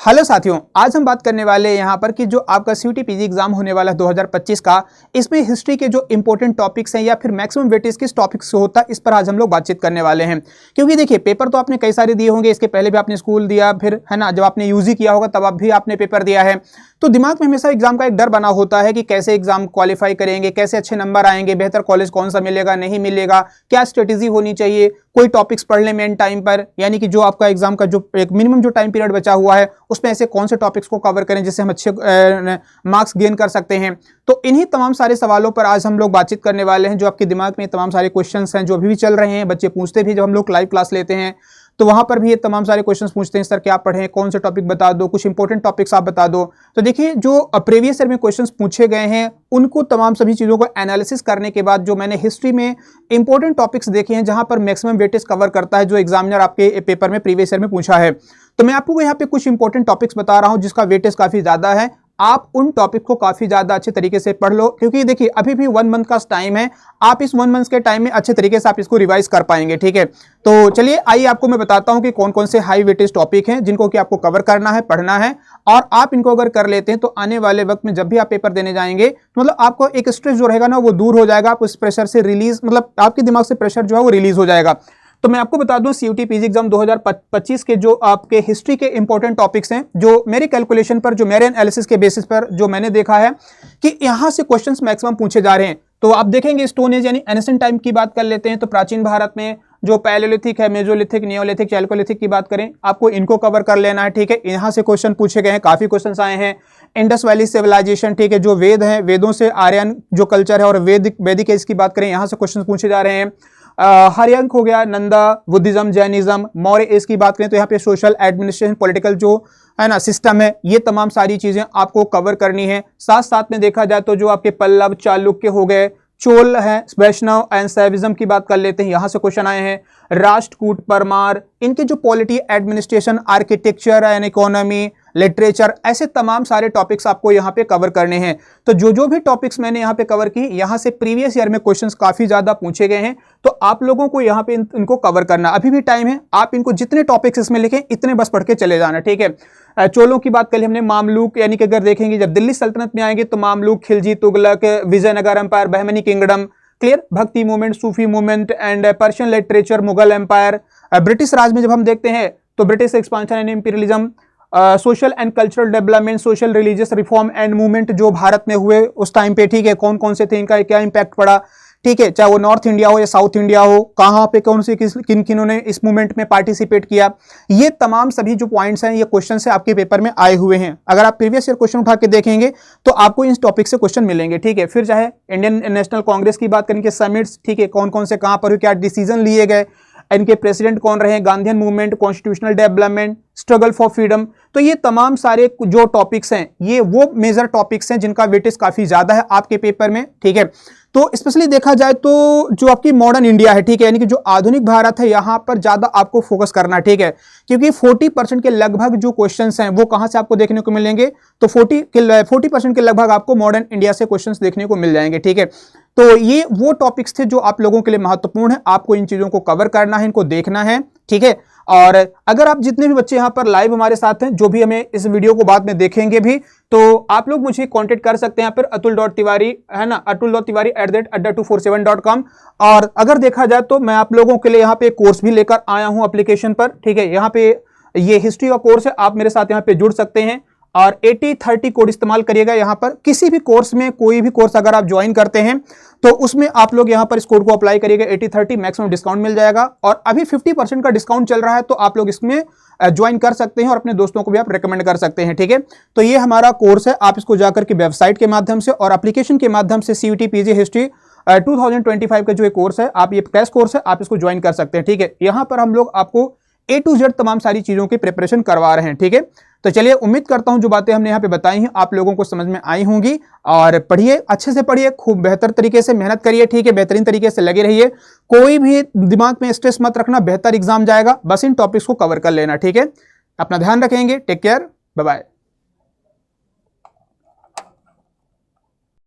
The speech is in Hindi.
हेलो साथियों, आज हम बात करने वाले हैं यहाँ पर कि जो आपका सीयूटी पीजी एग्जाम होने वाला है 2025 का, इसमें हिस्ट्री के जो इंपॉर्टेंट टॉपिक्स हैं या फिर मैक्सिमम वेटेज किस टॉपिक से होता है, इस पर आज हम लोग बातचीत करने वाले हैं। क्योंकि देखिए, पेपर तो आपने कई सारे दिए होंगे, इसके पहले भी आपने स्कूल दिया, फिर है ना, जब आपने यूजी किया होगा तब आप भी आपने पेपर दिया है। तो दिमाग में हमेशा एग्जाम का एक डर बना होता है कि कैसे एग्जाम क्वालिफाई करेंगे, कैसे अच्छे नंबर आएंगे, बेहतर कॉलेज कौन सा मिलेगा, नहीं मिलेगा, क्या स्ट्रेटेजी होनी चाहिए, कोई टॉपिक्स पढ़ लें मेन टाइम पर, यानी कि जो आपका एग्जाम का जो एक मिनिमम जो टाइम पीरियड बचा हुआ है उसमें ऐसे कौन से टॉपिक्स को कवर करें जिससे हम अच्छे मार्क्स गेन कर सकते हैं। तो इन्हीं तमाम सारे सवालों पर आज हम लोग बातचीत करने वाले हैं। जो आपके दिमाग में तमाम सारे क्वेश्चंस हैं जो अभी भी चल रहे हैं, बच्चे पूछते भी, जब हम लोग लाइव क्लास लेते हैं तो वहां पर भी ये तमाम सारे क्वेश्चंस पूछते हैं, सर क्या पढ़ें, कौन से टॉपिक बता दो, कुछ इंपॉर्टेंट टॉपिक्स आप बता दो। तो देखिए, जो प्रीवियस ईयर में क्वेश्चंस पूछे गए हैं उनको तमाम सभी चीजों को एनालिसिस करने के बाद जो मैंने हिस्ट्री में इंपॉर्टेंट टॉपिक्स देखे हैं जहां पर मैक्सिमम वेटेज कवर करता है, जो एग्जामिनर आपके पेपर में प्रीवियस ईयर में पूछा है, तो मैं आपको यहाँ पे कुछ इंपॉर्टेंट टॉपिक्स बता रहा हूं जिसका वेटेज काफी ज्यादा है। आप उन टॉपिक को काफी ज्यादा अच्छे तरीके से पढ़ लो, क्योंकि देखिए अभी भी 1 मंथ का टाइम है। आप इस 1 मंथ के टाइम में अच्छे तरीके से आप इसको रिवाइज कर पाएंगे। ठीक है, तो चलिए आइए आपको मैं बताता हूं कि कौन कौन से हाई वेटेज टॉपिक हैं जिनको कि आपको कवर करना है, पढ़ना है। और आप इनको अगर कर लेते हैं तो आने वाले वक्त में जब भी आप पेपर देने जाएंगे तो मतलब आपको एक स्ट्रेस जो रहेगा ना वो दूर हो जाएगा। आप उस प्रेशर से रिलीज, मतलब आपके दिमाग से प्रेशर जो है वो रिलीज हो जाएगा। तो मैं आपको बता दूं, सीयूटी पीजी एग्जाम 2025 के जो आपके हिस्ट्री के इंपॉर्टेंट टॉपिक्स हैं, जो मेरे कैलकुलेशन पर, जो मेरे एनालिसिस के बेसिस पर जो मैंने देखा है कि यहां से क्वेश्चंस मैक्सिमम पूछे जा रहे हैं। तो आप देखेंगे स्टोन एज यानी एंशिएंट टाइम की बात कर लेते हैं तो प्राचीन भारत में जो पैलेलिथिक है, मेसोलिथिक, नियोलिथिक, चैल्कोलिथिक की बात करें, आपको इनको कवर कर लेना है। ठीक है, यहां से क्वेश्चन पूछे गए हैं, काफी क्वेश्चन आए हैं। इंडस वैली सिविलाइजेशन, ठीक है, जो वेद है, वेदों से आर्यन जो कल्चर है और वैदिक एज की बात करें, यहां से क्वेश्चन पूछे जा रहे हैं। हरियंक हो गया, Nanda, Buddhism, Jainism, Maurya age की बात करें तो यहाँ पे सोशल, एडमिनिस्ट्रेशन, पॉलिटिकल जो है ना सिस्टम है, ये तमाम सारी चीजें आपको कवर करनी है। साथ साथ में देखा जाए तो जो आपके पल्लव, चालुक्य हो गए, चोल है, वैष्णव एंड सैविज्म की बात कर लेते हैं, यहां से क्वेश्चन आए हैं। राष्ट्रकूट, परमार, इनके जो polity, administration, architecture and economy, literature, ऐसे तमाम सारे टॉपिक्स आपको यहाँ पे कवर करने हैं। तो जो भी टॉपिक्स मैंने यहाँ पे कवर की, यहाँ से प्रीवियस ईयर में क्वेश्चंस काफी ज्यादा पूछे गए हैं, तो आप लोगों को यहाँ पे इनको कवर करना, अभी भी टाइम है। आप इनको जितने टॉपिक्स इसमें लिखें इतने बस पढ़ के चले जाना। ठीक है, चोलों की बात कर ली हमने, मामलुक, यानी कि अगर देखेंगे जब दिल्ली सल्तनत में आएंगे तो Mamluk, Khilji, Tughlaq, Vijayanagara empire, Bahmani kingdom, clear, Bhakti movement, Sufi movement and Persian literature, Mughal empire. British Raj में जब हम देखते हैं तो British expansion and imperialism, social and cultural development, social religious reform and movement जो भारत में हुए उस टाइम पे। ठीक है, कौन कौन से थे, इनका क्या इंपैक्ट पड़ा। ठीक है, चाहे वो नॉर्थ इंडिया हो या साउथ इंडिया हो, कहां पे कौन से किन किन्हों ने इस मूवमेंट में पार्टिसिपेट किया, ये तमाम सभी जो पॉइंट्स हैं, ये क्वेश्चन से आपके पेपर में आए हुए हैं। अगर आप प्रीवियस ईयर क्वेश्चन उठा के देखेंगे तो आपको इस टॉपिक से क्वेश्चन मिलेंगे। ठीक है, फिर चाहे इंडियन नेशनल कांग्रेस की बात करेंगे, समिट्स, ठीक है, कौन कौन से कहां पर हुए, क्या डिसीजन लिए गए, इनके प्रेसिडेंट कौन रहे, Gandhian movement, constitutional development, struggle for freedom. तो ये तमाम सारे जो टॉपिक्स हैं, ये वो मेजर टॉपिक्स हैं जिनका वेटेज काफी ज्यादा है आपके पेपर में। ठीक है, तो स्पेशली देखा जाए तो जो आपकी मॉडर्न इंडिया है, ठीक है, यानी कि जो आधुनिक भारत है, यहां पर ज्यादा आपको फोकस करना है। ठीक है, क्योंकि 40% के लगभग जो क्वेश्चंस हैं वो कहां से आपको देखने को मिलेंगे, तो 40% के लगभग आपको मॉडर्न इंडिया से क्वेश्चंस देखने को मिल जाएंगे। ठीक है, तो ये वो टॉपिक्स थे जो आप लोगों के लिए महत्वपूर्ण है, आपको इन चीजों को कवर करना है, इनको देखना है। ठीक है, और अगर आप जितने भी बच्चे यहाँ पर लाइव हमारे साथ हैं, जो भी हमें इस वीडियो को बाद में देखेंगे भी, तो आप लोग मुझे कांटेक्ट कर सकते हैं यहाँ पर atul.tiwari, है ना, atul.tiwari@adda247.com। और अगर देखा जाए तो मैं आप लोगों के लिए यहाँ पे कोर्स भी लेकर आया हूँ एप्लीकेशन पर। ठीक है, यहाँ पे ये हिस्ट्री का कोर्स है, आप मेरे साथ यहाँ पे जुड़ सकते हैं और 80-30 कोड इस्तेमाल करिएगा। यहाँ पर किसी भी कोर्स में, कोई भी कोर्स अगर आप ज्वाइन करते हैं तो उसमें आप लोग यहाँ पर इस कोड को अप्लाई करिएगा, 80-30 मैक्सिमम डिस्काउंट मिल जाएगा। और अभी 50% का डिस्काउंट चल रहा है, तो आप लोग इसमें ज्वाइन कर सकते हैं और अपने दोस्तों को भी आप रेकमेंड कर सकते हैं। ठीक है, तो ये हमारा कोर्स है, आप इसको जाकर के वेबसाइट के माध्यम से और एप्लीकेशन के माध्यम से सीयूटी पीजी हिस्ट्री 2025 का जो एक कोर्स है, आप ये क्रैश कोर्स है, आप इसको ज्वाइन कर सकते हैं। ठीक है, यहाँ पर हम लोग आपको A to Z तमाम सारी चीजों की प्रिपरेशन करवा रहे हैं। ठीक है, तो चलिए, उम्मीद करता हूं जो बातें हमने यहाँ पे बताई हैं आप लोगों को समझ में आई होंगी। और पढ़िए, अच्छे से पढ़िए, खूब बेहतर तरीके से मेहनत करिए। ठीक है, बेहतरीन तरीके से लगे रहिए, कोई भी दिमाग में स्ट्रेस मत रखना, बेहतर एग्जाम जाएगा, बस इन टॉपिक्स को कवर कर लेना। ठीक है, अपना ध्यान रखेंगे, टेक केयर, बाय बाय।